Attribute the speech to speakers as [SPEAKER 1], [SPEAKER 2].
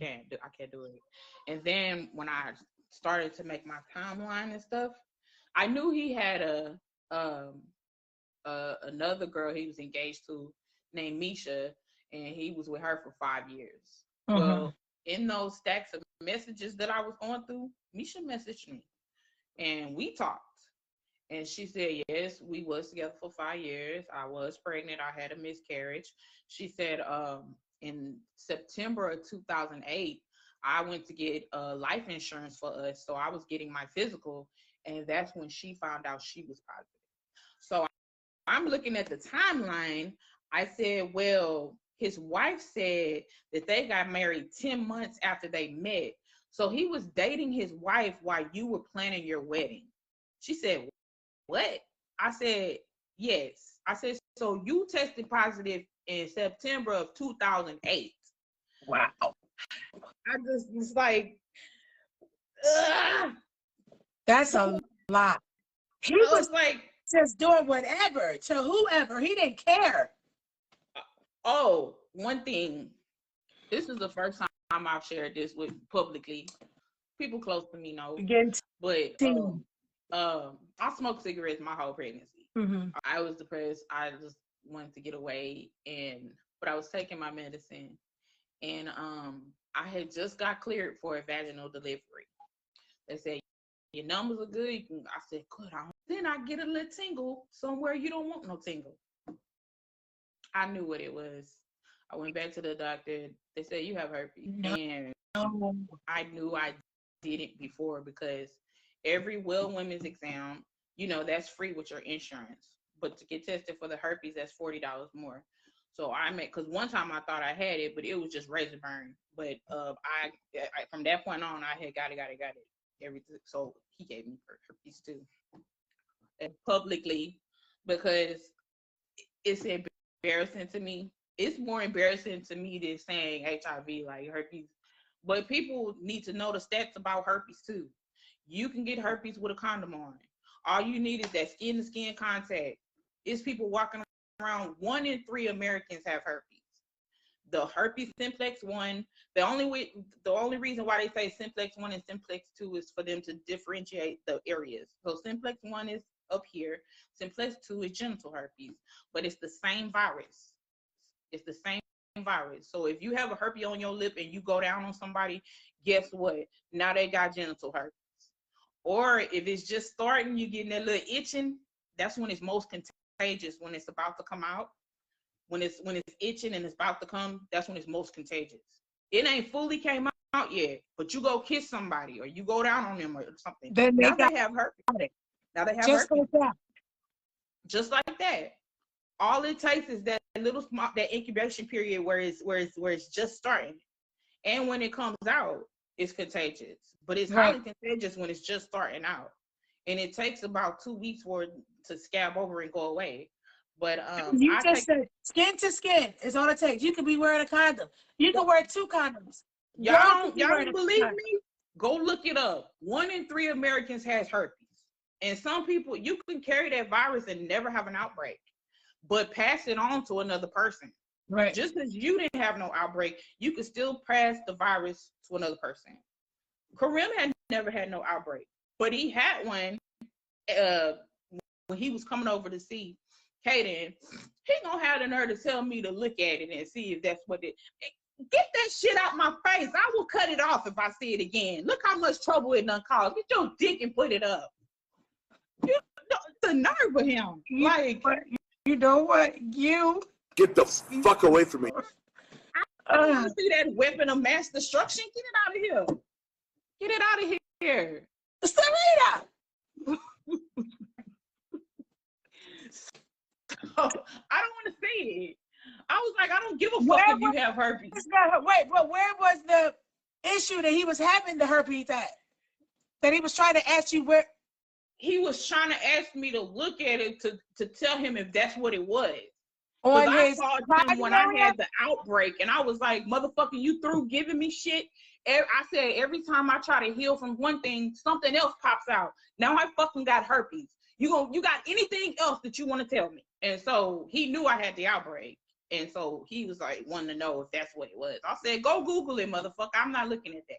[SPEAKER 1] can't do it. And then when I started to make my timeline and stuff, I knew he had um another girl he was engaged to named Misha, and he was with her for 5 years.
[SPEAKER 2] Mm-hmm.
[SPEAKER 1] Well, in those stacks of messages that I was going through, Misha messaged me and we talked. And she said, yes, we was together for 5 years. I was pregnant. I had a miscarriage. She said, in September of 2008, I went to get life insurance for us. So I was getting my physical, and that's when she found out she was positive. So I'm looking at the timeline. I said, well, his wife said that they got married 10 months after they met. So he was dating his wife while you were planning your wedding. She said, what? I said, yes. I said, so you tested positive in September of 2008.
[SPEAKER 2] Wow.
[SPEAKER 1] I just was like, ugh.
[SPEAKER 2] That's a lot. He
[SPEAKER 1] I
[SPEAKER 2] was
[SPEAKER 1] was like,
[SPEAKER 2] just doing whatever to whoever. He didn't care.
[SPEAKER 1] oh, one thing. This is the first time I've shared this with publicly. People close to me know,
[SPEAKER 2] Again,
[SPEAKER 1] but I smoked cigarettes my whole pregnancy.
[SPEAKER 2] mm-hmm.
[SPEAKER 1] I was depressed. I just wanted to get away, but I was taking my medicine, and I had just got cleared for a vaginal delivery. They said your numbers are good. I said good. Then I get a little tingle somewhere you don't want no tingle. I knew what it was. I went back to the doctor. They said you have herpes, and I knew I didn't before because every well women's exam, that's free with your insurance. But to get tested for the herpes, that's $40 more. So because one time I thought I had it, but it was just razor burn. But I from that point on, I had got it. Everything. So he gave me herpes too, and publicly, because it's embarrassing to me. It's more embarrassing to me than saying HIV, like herpes. But people need to know the stats about herpes too. You can get herpes with a condom on. All you need is that skin to skin contact. It's people walking around. 1 in 3 Americans have herpes. The herpes simplex 1. The only reason why they say simplex 1 and simplex 2 is for them to differentiate the areas. So simplex 1 is up here. Simplex 2 is genital herpes, but it's the same virus. It's the same virus. So if you have a herpes on your lip and you go down on somebody, guess what? Now they got genital herpes. Or if it's just starting, you getting that little itching, that's when it's most contagious, when it's about to come out. When it's itching and it's about to come, that's when it's most contagious. It ain't fully came out yet, but you go kiss somebody or you go down on them or something.
[SPEAKER 2] Then
[SPEAKER 1] now they have herpes. Now they have
[SPEAKER 2] just
[SPEAKER 1] herpes.
[SPEAKER 2] like that.
[SPEAKER 1] Just like that. All it takes is that that incubation period where it's just starting, and when it comes out, it's contagious. But it's highly contagious when it's just starting out, and it takes about 2 weeks for it to scab over and go away. But
[SPEAKER 2] you just said skin to skin is all it takes. You could be wearing a condom. You can wear 2 condoms.
[SPEAKER 1] Y'all don't believe me? Go look it up. 1 in 3 Americans has herpes, and some people you can carry that virus and never have an outbreak, but pass it on to another person.
[SPEAKER 2] Right.
[SPEAKER 1] Just as you didn't have no outbreak, you could still pass the virus to another person. Kareem had never had no outbreak, but he had one when he was coming over to see Kaden. He gonna have the nerve to tell me to look at it and see if that's what it. Get that shit out my face. I will cut it off if I see it again. Look how much trouble it done caused. Get your dick and put it up. The nerve of him. Like,
[SPEAKER 2] you know what? You
[SPEAKER 3] get the fuck away from me.
[SPEAKER 1] I don't want to see that weapon of mass destruction. Get it out of here. Get it out of here.
[SPEAKER 2] Sarita.
[SPEAKER 1] I don't want to see it. I was like, I don't give a fuck if you have herpes.
[SPEAKER 2] Wait, but where was the issue that he was having the herpes at? That he was trying to ask you where?
[SPEAKER 1] He was trying to ask me to look at it to tell him if that's what it was.
[SPEAKER 2] On
[SPEAKER 1] I called him when I had the outbreak, and I was like, motherfucker, you through giving me shit? I said, every time I try to heal from one thing, something else pops out. Now I fucking got herpes. You got anything else that you want to tell me? And so he knew I had the outbreak. And so he was like wanting to know if that's what it was. I said, go Google it, motherfucker. I'm not looking at that.